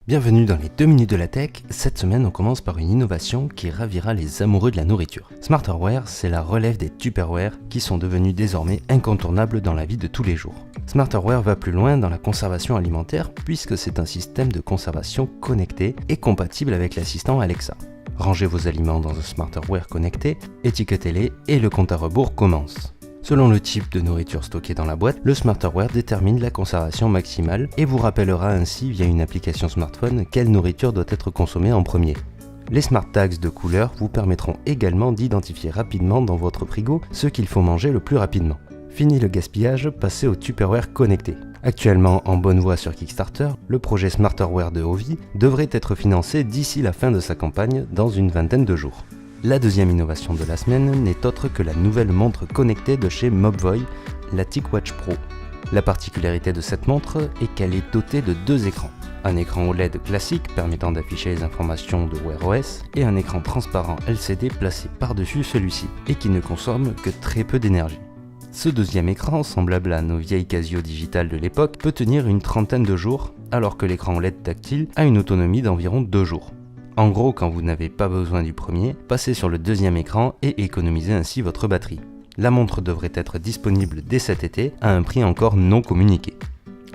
Bienvenue dans les 2 minutes de la tech. Cette semaine, on commence par une innovation qui ravira les amoureux de la nourriture. Smarterware, c'est la relève des Tupperware qui sont devenus désormais incontournables dans la vie de tous les jours. Smarterware va plus loin dans la conservation alimentaire puisque c'est un système de conservation connecté et compatible avec l'assistant Alexa. Rangez vos aliments dans un Smarterware connecté, étiquetez-les et le compte à rebours commence. Selon le type de nourriture stockée dans la boîte, le Smarterware détermine la conservation maximale et vous rappellera ainsi via une application smartphone quelle nourriture doit être consommée en premier. Les Smart Tags de couleur vous permettront également d'identifier rapidement dans votre frigo ce qu'il faut manger le plus rapidement. Fini le gaspillage, passez au Tupperware connecté. Actuellement en bonne voie sur Kickstarter, le projet Smarterware de Ovi devrait être financé d'ici la fin de sa campagne dans une vingtaine de jours. La deuxième innovation de la semaine n'est autre que la nouvelle montre connectée de chez Mobvoi, la TicWatch Pro. La particularité de cette montre est qu'elle est dotée de deux écrans. Un écran OLED classique permettant d'afficher les informations de Wear OS et un écran transparent LCD placé par-dessus celui-ci et qui ne consomme que très peu d'énergie. Ce deuxième écran, semblable à nos vieilles Casio digitales de l'époque, peut tenir une trentaine de jours alors que l'écran OLED tactile a une autonomie d'environ 2 jours. En gros, quand vous n'avez pas besoin du premier, passez sur le deuxième écran et économisez ainsi votre batterie. La montre devrait être disponible dès cet été à un prix encore non communiqué.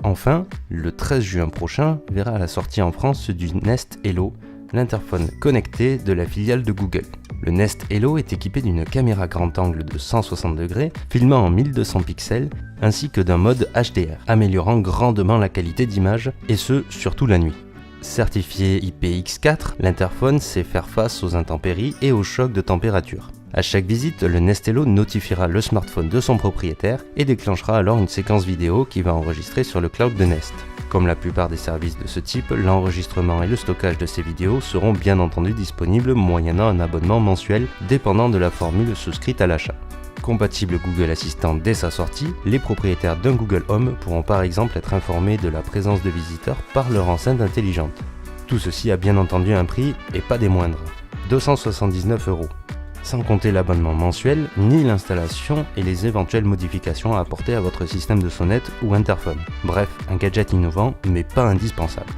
Enfin, le 13 juin prochain verra la sortie en France du Nest Hello, l'interphone connecté de la filiale de Google. Le Nest Hello est équipé d'une caméra grand angle de 160 degrés, filmant en 1200 pixels, ainsi que d'un mode HDR, améliorant grandement la qualité d'image, et ce, surtout la nuit. Certifié IPX4, l'interphone sait faire face aux intempéries et aux chocs de température. À chaque visite, le Nest Hello notifiera le smartphone de son propriétaire et déclenchera alors une séquence vidéo qui va enregistrer sur le cloud de Nest. Comme la plupart des services de ce type, l'enregistrement et le stockage de ces vidéos seront bien entendu disponibles moyennant un abonnement mensuel dépendant de la formule souscrite à l'achat. Compatible Google Assistant dès sa sortie, les propriétaires d'un Google Home pourront par exemple être informés de la présence de visiteurs par leur enceinte intelligente. Tout ceci a bien entendu un prix, et pas des moindres, 279 €. Sans compter l'abonnement mensuel, ni l'installation et les éventuelles modifications à apporter à votre système de sonnette ou interphone. Bref, un gadget innovant, mais pas indispensable.